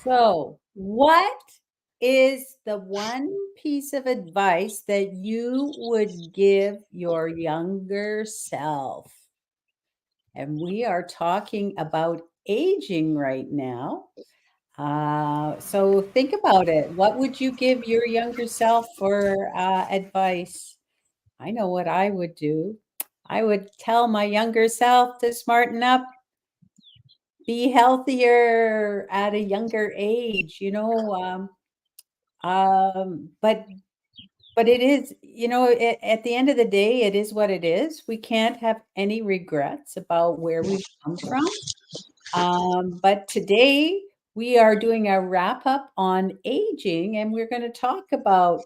So, what is the one piece of advice that you would give your younger self? And we are talking about aging right now. So think about it. What would you give your younger self for advice? I know what I would do. I would tell my younger self to smarten up, be healthier at a younger age, but it is, at the end of the day, it is what it is. We can't have any regrets about where we've come from. But today we are doing a wrap up on aging, and we're going to talk about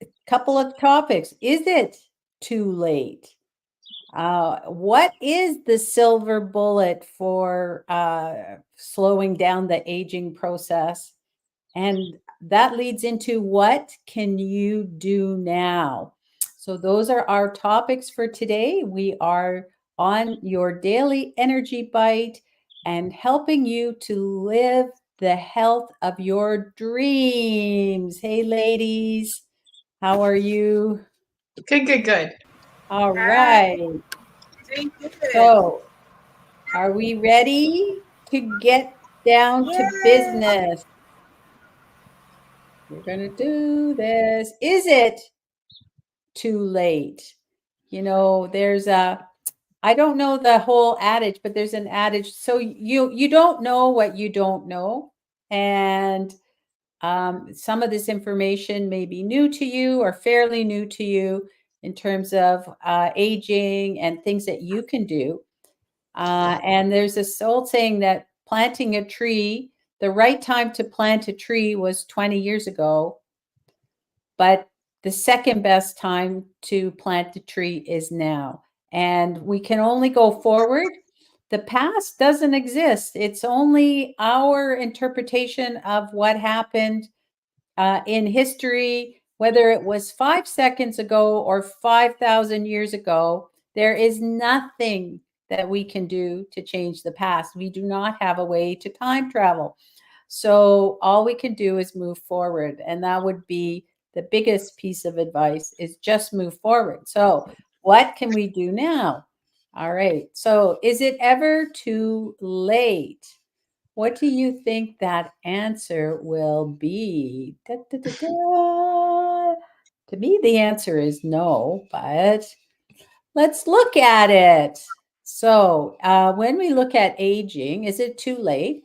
a couple of topics. Is it too late? What is the silver bullet for slowing down the aging process? And that leads into what can you do now? So, those are our topics for today. We are on your daily energy bite and helping you to live the health of your dreams. Hey, ladies, how are you? Good. All Hi, right. doing good. So, are we ready to get down to Yay! business? We're going to do this. Is it too late? There's I don't know the whole adage, but there's an adage. So you don't know what you don't know. And some of this information may be new to you or fairly new to you in terms of aging and things that you can do. And there's this old saying that planting a tree, the right time to plant a tree was 20 years ago, but the second best time to plant a tree is now. And we can only go forward. The past doesn't exist. It's only our interpretation of what happened in history, whether it was 5 seconds ago or 5,000 years ago. There is nothing that we can do to change the past. We do not have a way to time travel. So all we can do is move forward. And that would be the biggest piece of advice is just move forward. So what can we do now? All right. So is it ever too late? What do you think that answer will be? Da, da, da, da. To me, the answer is no, but let's look at it. So, when we look at aging, is it too late?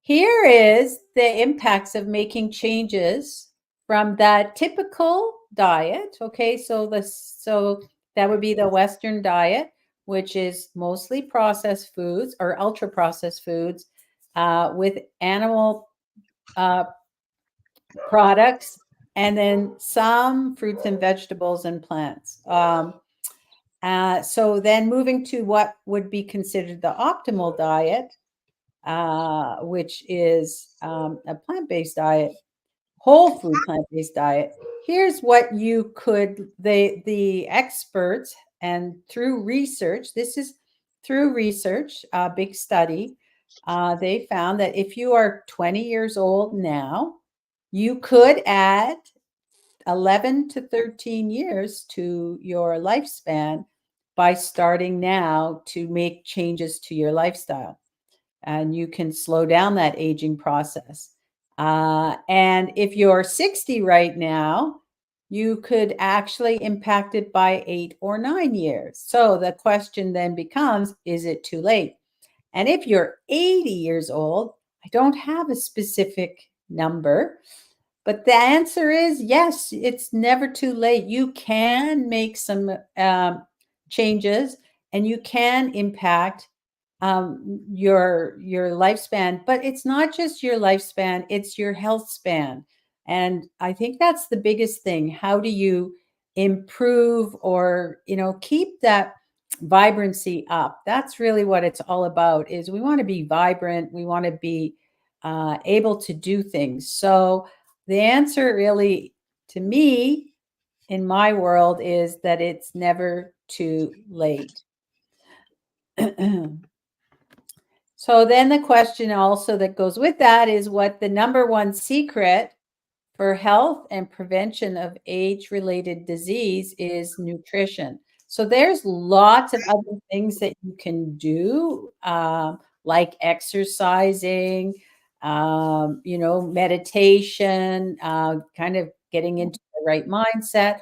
Here is the impacts of making changes from that typical diet. Okay, so that would be the Western diet, which is mostly processed foods or ultra processed foods with animal uh, products, and then some fruits and vegetables and plants. So then moving to what would be considered the optimal diet, which is a plant-based diet, whole food plant-based diet. Here's what you could, the experts, and through research, this is through research, a big study, they found that if you are 20 years old now, you could add 11 to 13 years to your lifespan by starting now to make changes to your lifestyle. And you can slow down that aging process. And if you're 60 right now, you could actually impact it by 8 or 9 years. So the question then becomes, is it too late? And if you're 80 years old, I don't have a specific number, but the answer is yes, it's never too late. You can make some changes and you can impact your lifespan, but it's not just your lifespan, it's your health span. And I think that's the biggest thing. How do you improve or keep that vibrancy up? That's really what it's all about. Is we want to be vibrant, we want to be able to do things. So the answer really, to me, in my world, is that it's never too late. So then the question also that goes with that is what the number one secret for health and prevention of age-related disease is nutrition. So there's lots of other things that you can do, like exercising, meditation, kind of getting into the right mindset,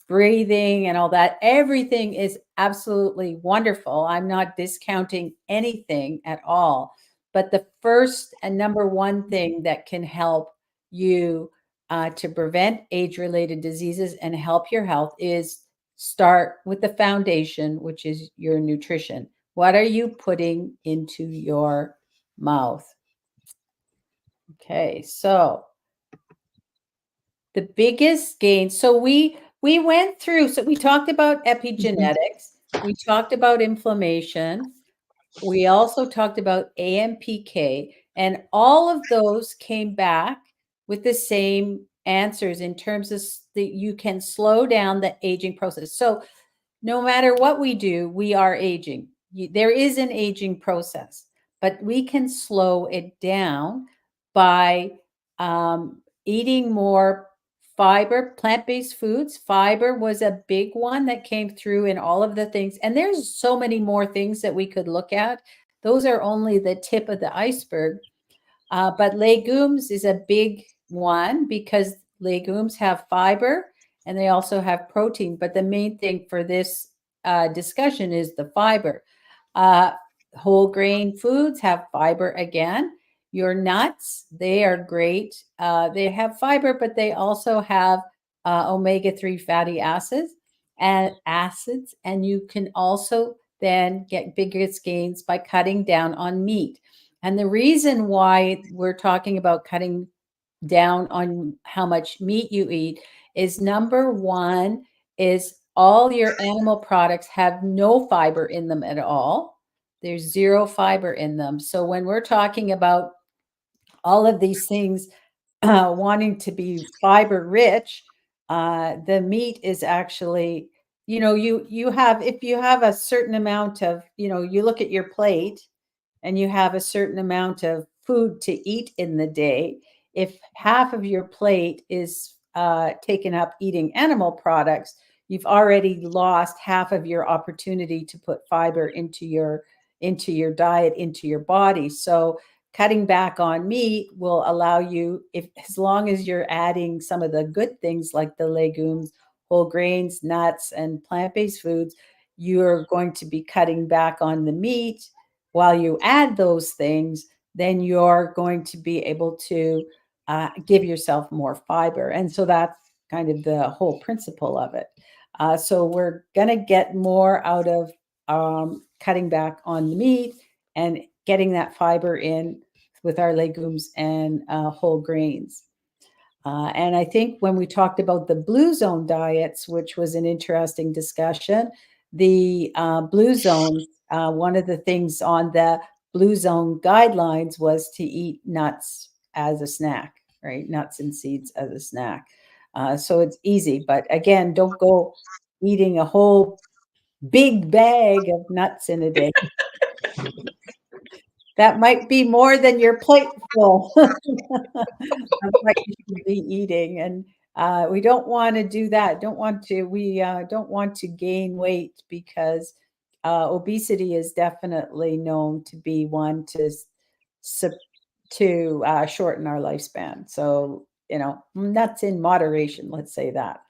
breathing, and all that. Everything is absolutely wonderful. I'm not discounting anything at all. But the first and number one thing that can help you to prevent age-related diseases and help your health is start with the foundation, which is your nutrition. What are you putting into your mouth? Okay, so the biggest gain. So we went through. So we talked about epigenetics. We talked about inflammation. We also talked about AMPK, and all of those came back with the same answers in terms of that you can slow down the aging process. So no matter what we do, we are aging. There is an aging process, but we can slow it down by eating more fiber, plant-based foods. Fiber was a big one that came through in all of the things. And there's so many more things that we could look at. Those are only the tip of the iceberg. But legumes is a big one because legumes have fiber and they also have protein. But the main thing for this discussion is the fiber. Uh, Whole grain foods have fiber again. Your nuts, they are great. They have fiber, but they also have omega-3 fatty acids, and you can also then get biggest gains by cutting down on meat. And the reason why we're talking about cutting down on how much meat you eat is number one is all your animal products have no fiber in them at all. There's zero fiber in them. So when we're talking about all of these things wanting to be fiber rich, the meat is actually, you have, if you have a certain amount of, you look at your plate and you have a certain amount of food to eat in the day, if half of your plate is taken up eating animal products, you've already lost half of your opportunity to put fiber into your diet, into your body. So cutting back on meat will allow you, if as long as you're adding some of the good things like the legumes, whole grains, nuts, and plant-based foods, you're going to be cutting back on the meat. While you add those things, then you're going to be able to give yourself more fiber. And so that's kind of the whole principle of it. So we're going to get more out of cutting back on the meat and getting that fiber in with our legumes and whole grains. And I think when we talked about the blue zone diets, which was an interesting discussion, the blue zone, one of the things on the blue zone guidelines was to eat nuts as a snack, right? Nuts and seeds as a snack. So it's easy, but again, don't go eating a whole big bag of nuts in a day. That might be more than your plate full of what you should be eating, and we don't want to do that. We don't want to gain weight because obesity is definitely known to be one to shorten our lifespan. So nuts in moderation. Let's say that.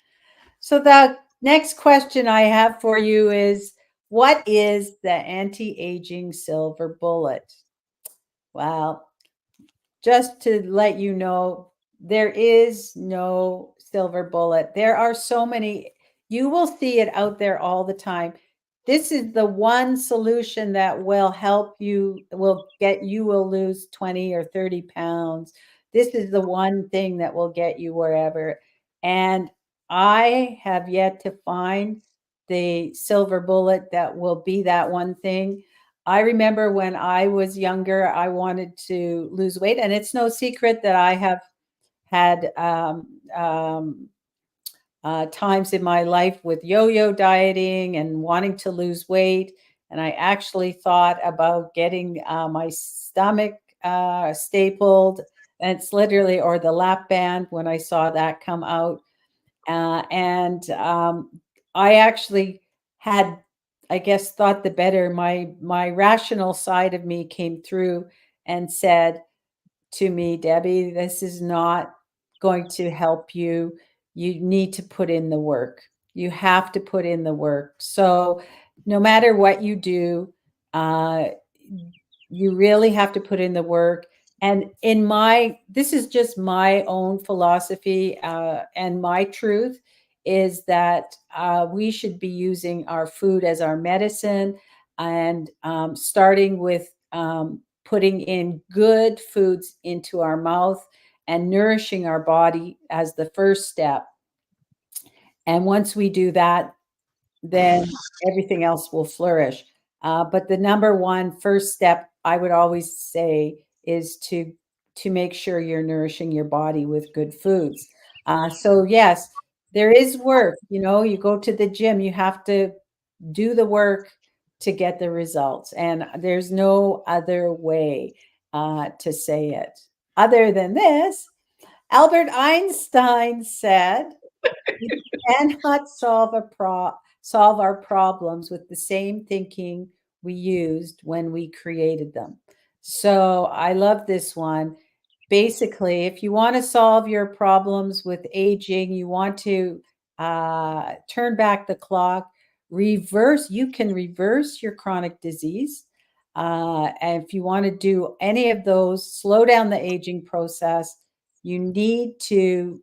So the next question I have for you is, what is the anti-aging silver bullet? Well, just to let you know, there is no silver bullet. There are so many, you will see it out there all the time. This is the one solution that will help you, will lose 20 or 30 pounds. This is the one thing that will get you wherever. And I have yet to find the silver bullet that will be that one thing. I remember when I was younger, I wanted to lose weight, and it's no secret that I have had times in my life with yo-yo dieting and wanting to lose weight. And I actually thought about getting my stomach stapled. And it's literally, or the lap band when I saw that come out. And I actually had, I guess, thought the better. My rational side of me came through and said to me, Debbie, this is not going to help you. You need to put in the work. You have to put in the work. So no matter what you do, uh, you really have to put in the work. And this is just my own philosophy, and my truth is that we should be using our food as our medicine, and starting with putting in good foods into our mouth and nourishing our body as the first step. And once we do that, then everything else will flourish. But the number one first step I would always say is to make sure you're nourishing your body with good foods. So yes, there is work. You know, you go to the gym, you have to do the work to get the results, and there's no other way to say it. Other than this, Albert Einstein said, we cannot solve our problems with the same thinking we used when we created them. So I love this one. Basically, if you want to solve your problems with aging, you want to turn back the clock, you can reverse your chronic disease. And if you want to do any of those, slow down the aging process, you need to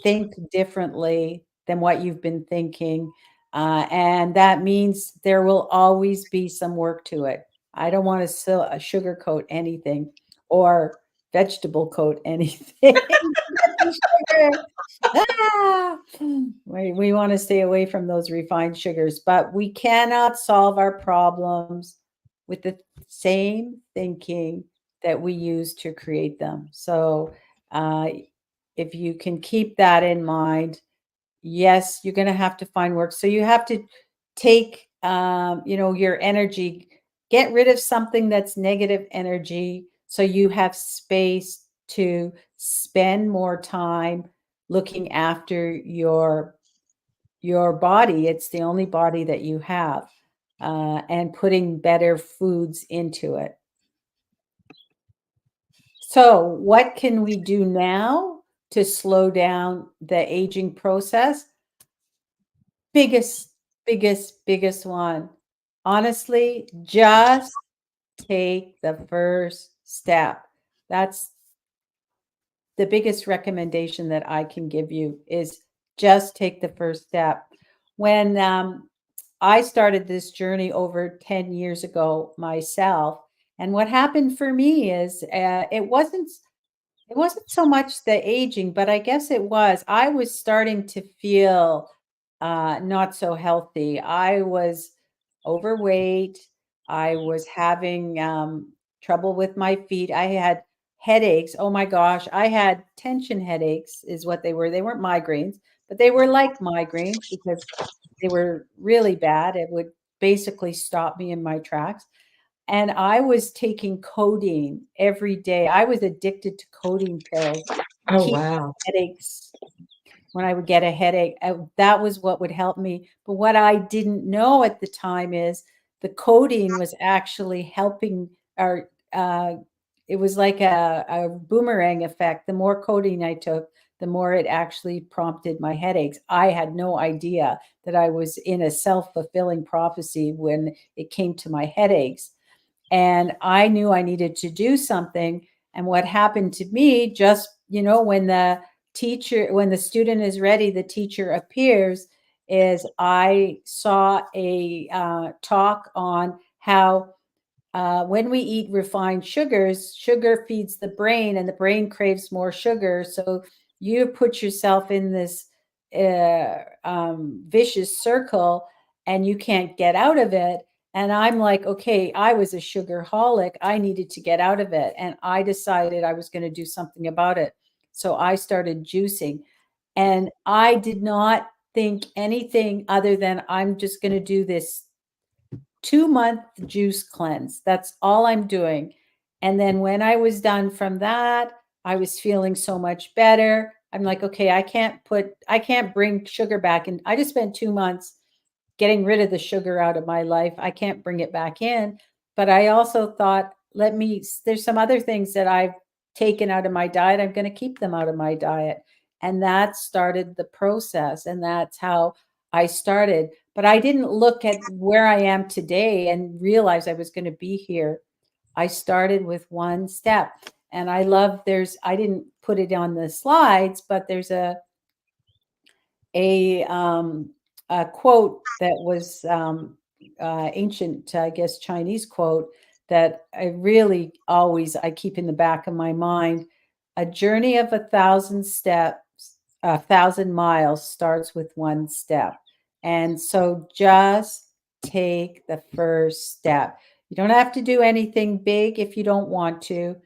think differently than what you've been thinking. And that means there will always be some work to it. I don't want to sugarcoat anything or vegetable coat anything. We want to stay away from those refined sugars, but we cannot solve our problems with the same thinking that we use to create them. So, if you can keep that in mind, yes, you're going to have to find work. So you have to take, your energy, get rid of something that's negative energy, so you have space to spend more time looking after your body. It's the only body that you have, and putting better foods into it. So, what can we do now to slow down the aging process? Biggest one. Honestly, just take the first step. That's the biggest recommendation that I can give you, is just take the first step. When I started this journey over 10 years ago myself, and what happened for me is it wasn't so much the aging, but I guess it was. I was starting to feel not so healthy. I was overweight. I was having trouble with my feet. I had headaches. Oh my gosh. I had tension headaches, is what they were. They weren't migraines, but they were like migraines because they were really bad. It would basically stop me in my tracks. And I was taking codeine every day. I was addicted to codeine pills to Oh, keep wow. headaches. When I would get a headache, that was what would help me. But what I didn't know at the time is the codeine was actually helping, or it was like a boomerang effect. The more codeine I took, the more it actually prompted my headaches. I had no idea that I was in a self-fulfilling prophecy when it came to my headaches. And I knew I needed to do something. And what happened to me, just, when the student is ready, the teacher appears, is I saw a talk on how when we eat refined sugars, sugar feeds the brain and the brain craves more sugar. So you put yourself in this vicious circle and you can't get out of it. And I'm like, okay, I was a sugarholic. I needed to get out of it. And I decided I was going to do something about it. So I started juicing. And I did not think anything other than I'm just going to do this 2-month juice cleanse. That's all I'm doing. And then when I was done from that, I was feeling so much better. I'm like, okay, I can't bring sugar back. And I just spent 2 months getting rid of the sugar out of my life. I can't bring it back in. But I also thought, there's some other things that I've taken out of my diet. I'm going to keep them out of my diet. And that started the process. And that's how I started. But I didn't look at where I am today and realize I was going to be here. I started with one step. And I didn't put it on the slides, but there's a, um, a quote that was ancient, I guess, Chinese quote that I keep in the back of my mind. A journey of 1,000 steps, 1,000 miles starts with one step. And so just take the first step. You don't have to do anything big if you don't want to,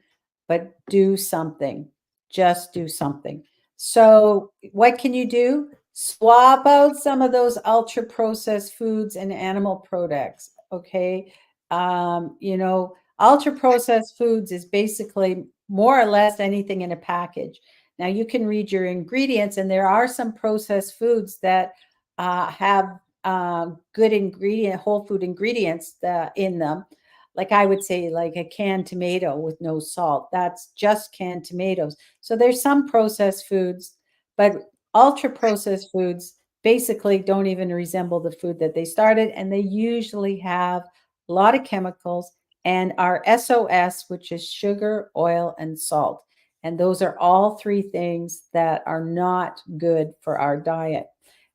but do something. Just do something. So, what can you do? Swap out some of those ultra processed foods and animal products. Okay. Ultra processed foods is basically more or less anything in a package. Now, you can read your ingredients, and there are some processed foods that have good whole food ingredients in them. Like I would say, like a canned tomato with no salt. That's just canned tomatoes. So there's some processed foods, but ultra processed foods basically don't even resemble the food that they started, and they usually have a lot of chemicals and are SOS, which is sugar, oil, and salt. And those are all three things that are not good for our diet.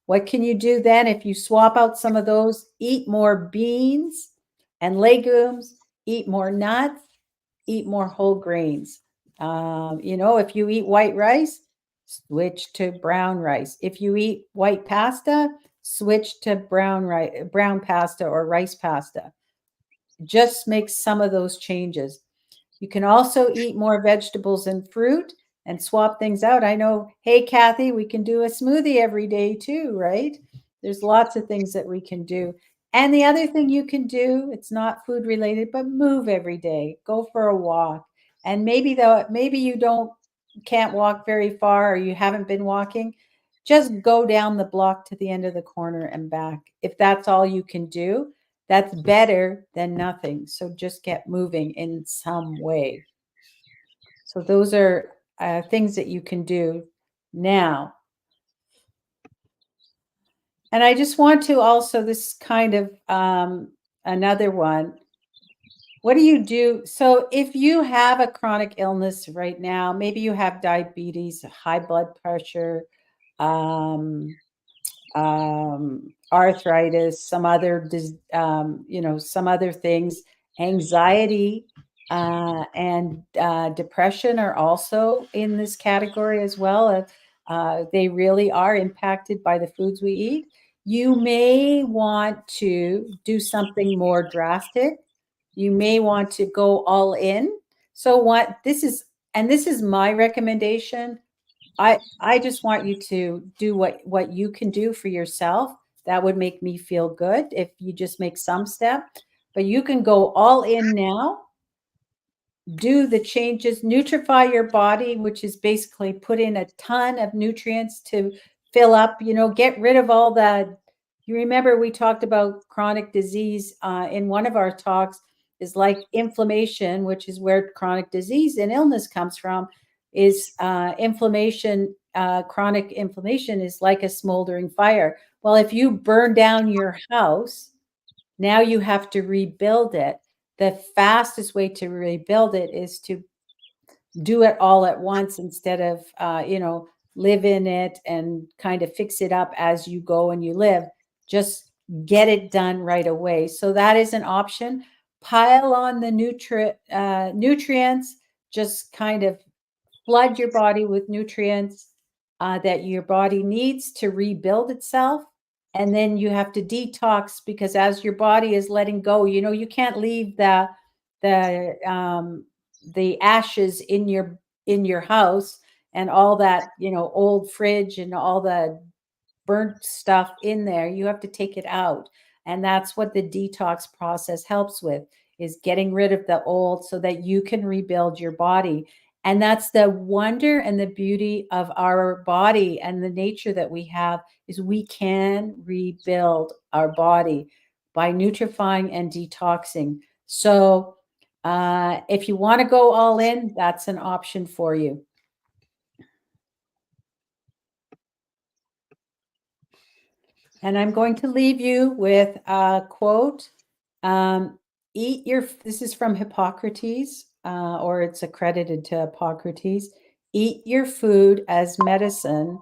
What can you do then if you swap out some of those? Eat more beans and legumes, eat more nuts, eat more whole grains. If you eat white rice, switch to brown rice. If you eat white pasta, switch to brown pasta or rice pasta. Just make some of those changes. You can also eat more vegetables and fruit and swap things out. I know, hey, Kathy, we can do a smoothie every day too, right? There's lots of things that we can do. And the other thing you can do, it's not food related, but move every day. Go for a walk. And maybe you can't walk very far or you haven't been walking, just go down the block to the end of the corner and back. If that's all you can do, that's better than nothing. So just get moving in some way. So those are things that you can do now. And I just want to also, this kind of another one. What do you do? So if you have a chronic illness right now, maybe you have diabetes, high blood pressure, um, arthritis, some other, some other things, anxiety and depression are also in this category as well. They really are impacted by the foods we eat. You may want to do something more drastic. You may want to go all in. So this is my recommendation. I just want you to do what you can do for yourself. That would make me feel good if you just make some step, but you can go all in now. Do the changes, nutrify your body, which is basically put in a ton of nutrients to fill up, get rid of all that. You remember we talked about chronic disease in one of our talks, is like inflammation, which is where chronic disease and illness comes from, is inflammation. Chronic inflammation is like a smoldering fire. Well, if you burn down your house, now you have to rebuild it. The fastest way to rebuild it is to do it all at once instead of, live in it and kind of fix it up as you go and you live. Just get it done right away. So that is an option. Pile on the nutrients, just kind of flood your body with nutrients that your body needs to rebuild itself. And then you have to detox, because as your body is letting go, you can't leave the ashes in your house and all that, old fridge and all the burnt stuff in there. You have to take it out. And that's what the detox process helps with, is getting rid of the old so that you can rebuild your body. And that's the wonder and the beauty of our body and the nature that we have, is we can rebuild our body by nutrifying and detoxing. So if you want to go all in, that's an option for you. And I'm going to leave you with a quote. This is from Hippocrates, or it's accredited to Hippocrates. Eat your food as medicine.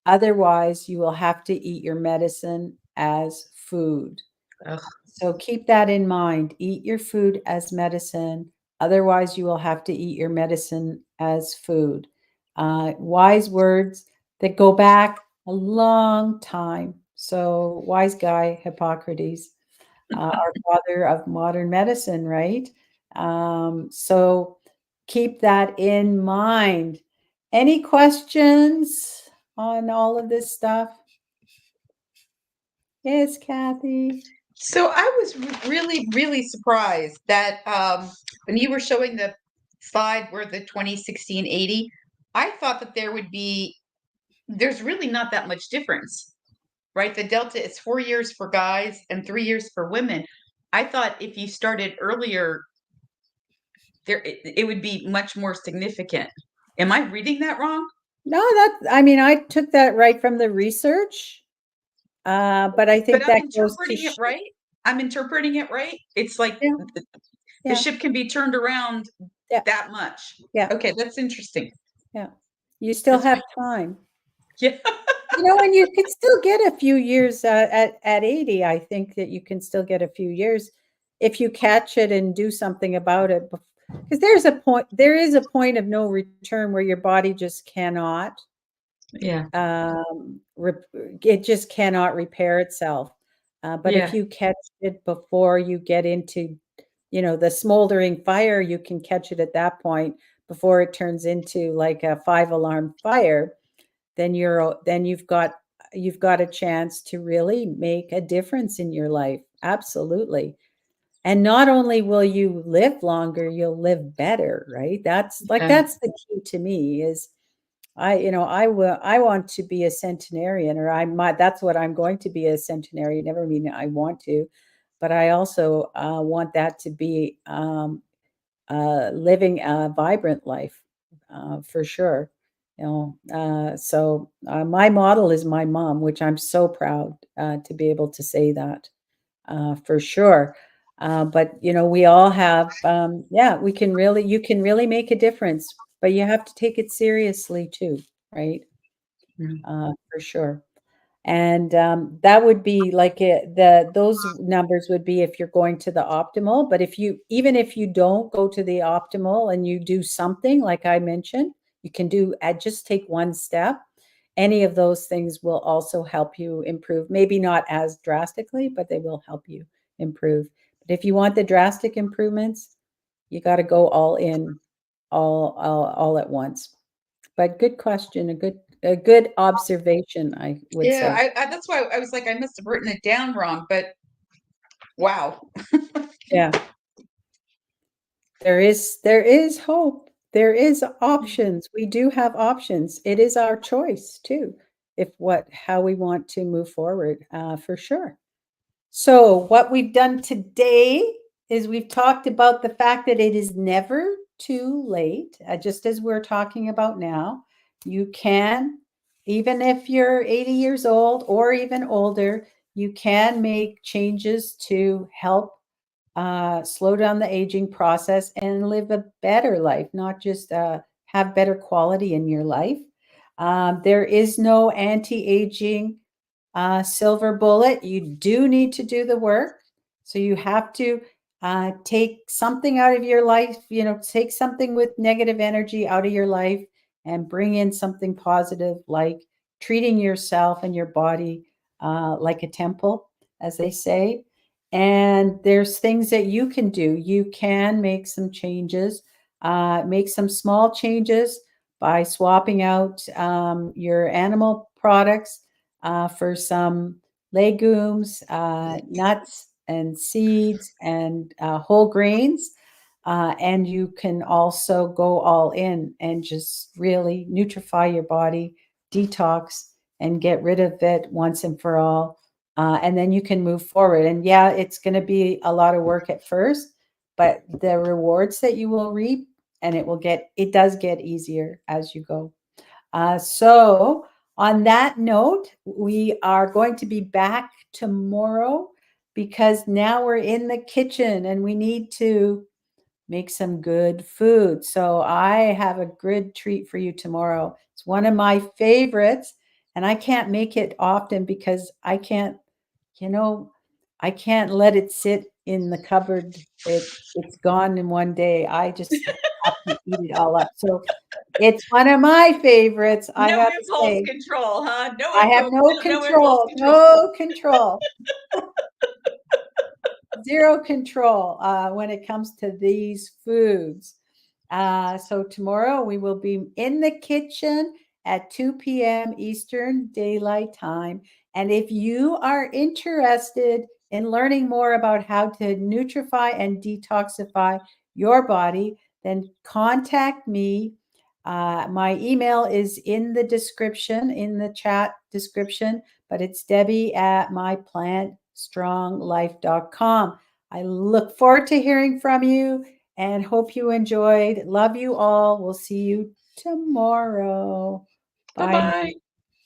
Otherwise, you will have to eat your medicine as food. Ugh. So keep that in mind. Eat your food as medicine. Otherwise, you will have to eat your medicine as food. Wise words that go back a long time. So, wise guy, Hippocrates, our father of modern medicine, right? So, keep that in mind. Any questions on all of this stuff? Yes, Kathy. So I was really, really surprised that when you were showing the slide where the 2016 80, I thought that there's really not that much difference, right? The delta is 4 years for guys and 3 years for women. I thought if you started earlier, it would be much more significant. Am I reading that wrong? No, I took that right from the research. But I think But I'm that goes to interpreting it right. I'm interpreting it right. It's like yeah, the yeah, ship can be turned around yeah, that much. yeah, Okay, that's interesting. yeah. You still That's have time. yeah. And you can still get a few years at 80. I think that you can still get a few years if you catch it and do something about it. Because there is a point of no return where your body just cannot, Yeah. it just cannot repair itself. But if Yeah. you catch it before you get into, the smoldering fire, you can catch it at that point before it turns into like a 5 alarm fire. Then you've got a chance to really make a difference in your life. Absolutely. And not only will you live longer, you'll live better, right? That's Yeah. that's the key to me is I want to be a centenarian, or I might that's what I'm going to be, a centenarian. Never mean I want to, but I also want that to be living a vibrant life, for sure. My model is my mom, which I'm so proud to be able to say that, for sure. But we all have, you can really make a difference, but you have to take it seriously too, right? Mm. For sure. And that would be like those numbers would be if you're going to the optimal. But even if you don't go to the optimal and you do something like I mentioned, you can just take one step. Any of those things will also help you improve. Maybe not as drastically, but they will help you improve. But if you want the drastic improvements, you got to go all in, all at once. But good question, a good observation, I would Yeah. say. That's why I was like, I must have written it down wrong, but wow. Yeah. There is hope. There is options. We do have options. It is our choice too, if how we want to move forward, for sure. So what we've done today is we've talked about the fact that it is never too late, just as we're talking about now. You can, even if you're 80 years old or even older, you can make changes to help slow down the aging process and live a better life, not just have better quality in your life. There is no anti-aging silver bullet. You do need to do the work. So you have to take something out of your life, take something with negative energy out of your life and bring in something positive, like treating yourself and your body like a temple, as they say. And there's things that you can do. You can make some changes, make some small changes by swapping out your animal products for some legumes, nuts and seeds and whole grains. And you can also go all in and just really nutrify your body, detox, and get rid of it once and for all. And then you can move forward. And yeah, it's going to be a lot of work at first, but the rewards that you will reap, and it does get easier as you go. So on that note, we are going to be back tomorrow because now we're in the kitchen and we need to make some good food. So I have a good treat for you tomorrow. It's one of my favorites, and I can't make it often because you know, I can't let it sit in the cupboard. It's gone in one day. I just have to eat it all up. So it's one of my favorites, I No gotta impulse say. control, huh? I have no No impulse control, control. no control. Zero control when it comes to these foods. So tomorrow we will be in the kitchen at 2 p.m. Eastern Daylight Time. And if you are interested in learning more about how to nutrify and detoxify your body, then contact me. My email is in the description, in the chat description, but it's Debbie at myplantstronglife.com. I look forward to hearing from you and hope you enjoyed. Love you all. We'll see you tomorrow. Bye. Bye-bye.